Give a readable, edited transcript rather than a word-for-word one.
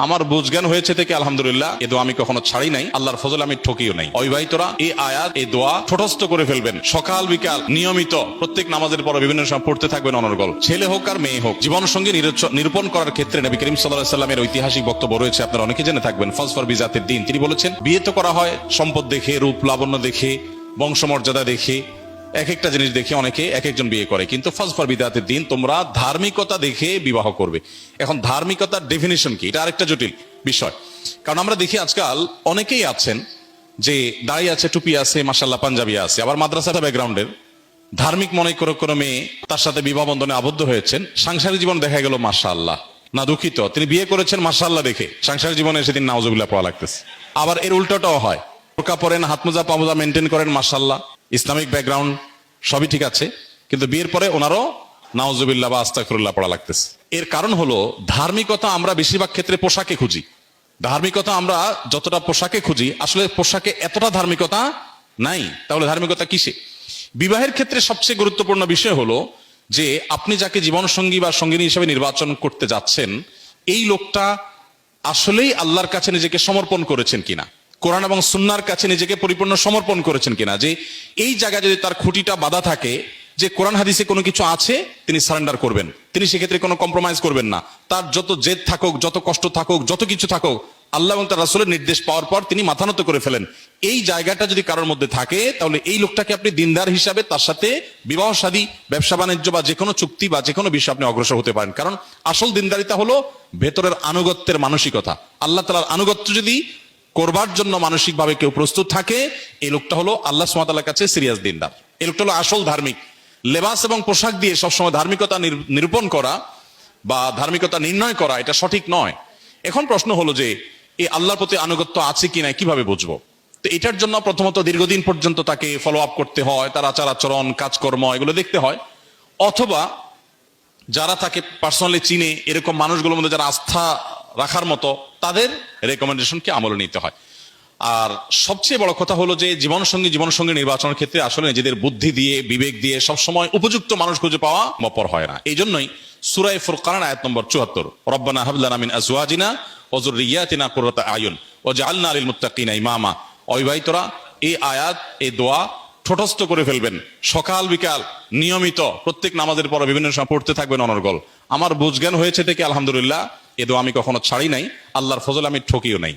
আমার বুঝজ্ঞান হয়েছে থেকে আলহামদুলিল্লাহ, এ দোয়া আমি কখনো ছাড়ি নাই, আল্লাহর ফজল আমি ঠকিও নাই। অবিবাহিতরা এই আয়াত, এই দোয়া ঠোঁটস্থ করে ফেলবেন, সকাল বিকাল নিয়মিত প্রত্যেক নামাজের পর বিভিন্ন সময় পড়তে থাকবেন অনর্গল। ছেলে হোক আর মেয়ে হোক, জীবন সঙ্গী নিরূপণ করার ক্ষেত্রে নবী করিম সাল্লাল্লাহু আলাইহি ওয়াসাল্লামের ঐতিহাসিক বক্তব্য রয়েছে, আপনারা অনেকে জেনে থাকবেন। ফাজফার বিজাতিদ দ্বীন, তিনি বলেছেন বিয়ে তো করা হয় সম্পদ দেখে, রূপ লাবণ্য দেখে, বংশমর্যাদা দেখে, এক একটা জিনিস দেখে অনেকে এক একজন বিয়ে করে, কিন্তু ফাজফার বিদাতের দিন তোমরা ধার্মিকতা দেখে বিবাহ করবে। এখন ধার্মিকতার ডেফিনিশন কি, এটা আরেকটা জটিল বিষয়। কারণ আমরা দেখি আজকাল অনেকেই আছেন যে দাড়ি আছে, টুপি আছে, মাশাআল্লাহ পাঞ্জাবি আছে, আবার মাদ্রাসাটা ব্যাকগ্রাউন্ডের, ধার্মিক মনে করে কোনো মেয়ে তার সাথে বিবাহ বন্ধনে আবদ্ধ হয়েছেন, সাংসারিক জীবন দেখা গেল মাশাআল্লাহ, না দুঃখিত, তিনি বিয়ে করেছেন মাশাআল্লাহ দেখে, সাংসারিক জীবনে সেদিন নাউজুবিল্লাহ পাওয়া লাগতেছে। আবার এর উল্টোটাও হয়, বোরকা পরেন, হাত মোজা পা মোজা মেনটেন করেন মাশাআল্লাহ, ইসলামিক ব্যাকগ্রাউন্ড সবই ঠিক আছে, কিন্তু বিয়ের পরে ওনারও নাউজুবিল্লাহ বা আস্তাগফিরুল্লাহ পড়া লাগতেছে। এর কারণ হলো ধার্মিকতা আমরা বেশিরভাগ ক্ষেত্রে পোশাকে খুঁজি। ধার্মিকতা আমরা যতটা পোশাকে খুঁজি, আসলে পোশাকে এতটা ধার্মিকতা নাই। তাহলে ধার্মিকতা কিসে? বিবাহের ক্ষেত্রে সবচেয়ে গুরুত্বপূর্ণ বিষয় হলো যে আপনি যাকে জীবন সঙ্গী বা সঙ্গিনী হিসেবে নির্বাচন করতে যাচ্ছেন, এই লোকটা আসলেই আল্লাহর কাছে নিজেকে সমর্পণ করেছেন কিনা, কোরআন এবং সুন্নাহর কাছে নিজেকে পরিপূর্ণ সমর্পণ করেছেন কিনা। যে এই জায়গায় যদি তার খুঁটিটা বাঁধা থাকে যে কোরআন হাদিসে কোনো কিছু আছে, তিনি সারেন্ডার করবেন, তিনি সেক্ষেত্রে কোনো কম্প্রোমাইজ করবেন না। তার যত জেদ থাকুক, যত কষ্ট থাকুক, যত কিছু থাকুক, আল্লাহ এবং তার রাসূলের নির্দেশ পাওয়ার পর তিনি মাথা নত করে ফেলেন। এই জায়গাটা যদি কারোর মধ্যে থাকে, তাহলে এই লোকটাকে আপনি দিনদার হিসাবে তার সাথে বিবাহ শাদী, ব্যবসা বাণিজ্য বা যে কোনো চুক্তি বা যে কোনো বিষয়ে আপনি অগ্রসর হতে পারেন। কারণ আসল দিনদারিতা হলো ভেতরের আনুগত্যের মানসিকতা। আল্লাহ তাআলার আনুগত্য যদি করবার জন্য মানসিকভাবে কেউ প্রস্তুত থাকে, এই লোকটা হলো আল্লাহ সুবহানাহু ওয়া তাআলার কাছে সিরিয়াস দিনদার, এই লোকটা হলো আসল ধার্মিক। লেবাস এবং পোশাক দিয়ে সবসময় ধার্মিকতা নিরূপণ করা বা ধার্মিকতা নির্ণয় করা, এটা সঠিক নয়। এখন প্রশ্ন হলো যে এই আল্লাহর প্রতি আনুগত্য আছে কিনা কিভাবে বুঝবো? তো এটার জন্য প্রথমত দীর্ঘদিন পর্যন্ত তাকে ফলো আপ করতে হয়, তার আচার আচরণ, কাজকর্ম এগুলো দেখতে হয়। অথবা যারা তাকে পার্সোনালি চিনে, এরকম মানুষগুলোর মধ্যে যারা আস্থা রাখার মতো, তাদের রেকমেন্ডেশনকে আমলে নিতে হয়। আর সবচেয়ে বড় কথা হলো যে জীবনসঙ্গী নির্বাচনের ক্ষেত্রে আসলে নিজেদের বুদ্ধি দিয়ে, বিবেক দিয়ে সবসময় উপযুক্ত মানুষ খুঁজে পাওয়া মপর হয় না। এই জন্যই সূরা ফুরকান আয়াত নম্বর ৭৪, রব্বানা হাব লানা মিন আজওয়াজিনা ওয়া যুররিয়াতিনা কুররাতা আয়ুন ওয়াজআলনা লিল মুত্তাকিনা ইমামা। অবিবাহিতরা এই আয়াত, এই দোয়া ঠোঁটস্থ করে ফেলবেন, সকাল বিকাল নিয়মিত প্রত্যেক নামাজের পর বিভিন্ন সময় পড়তে থাকবেন অনর্গল। আমার বুঝজ্ঞান হয়েছে থেকে আলহামদুলিল্লাহ, এ দোয়া আমি কখনো ছাড়ি নাই, আল্লাহর ফজল আমি ঠকিও নাই।